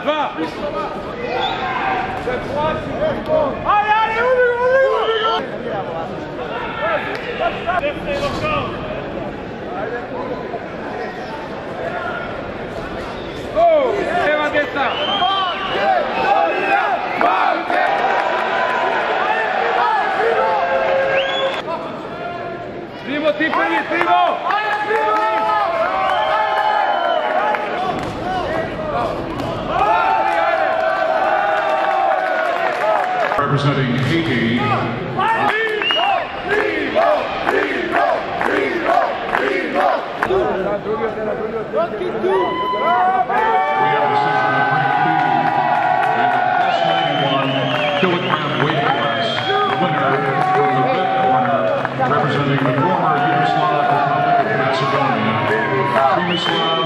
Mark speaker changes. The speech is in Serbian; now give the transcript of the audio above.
Speaker 1: 2. Allez, allez, oh, leva testa. Primo, ti prvi, primo.
Speaker 2: Representing Haiti. Kilogram weight class. Winner from the red corner, representing the former Yugoslav Republic of Macedonia, Tomislav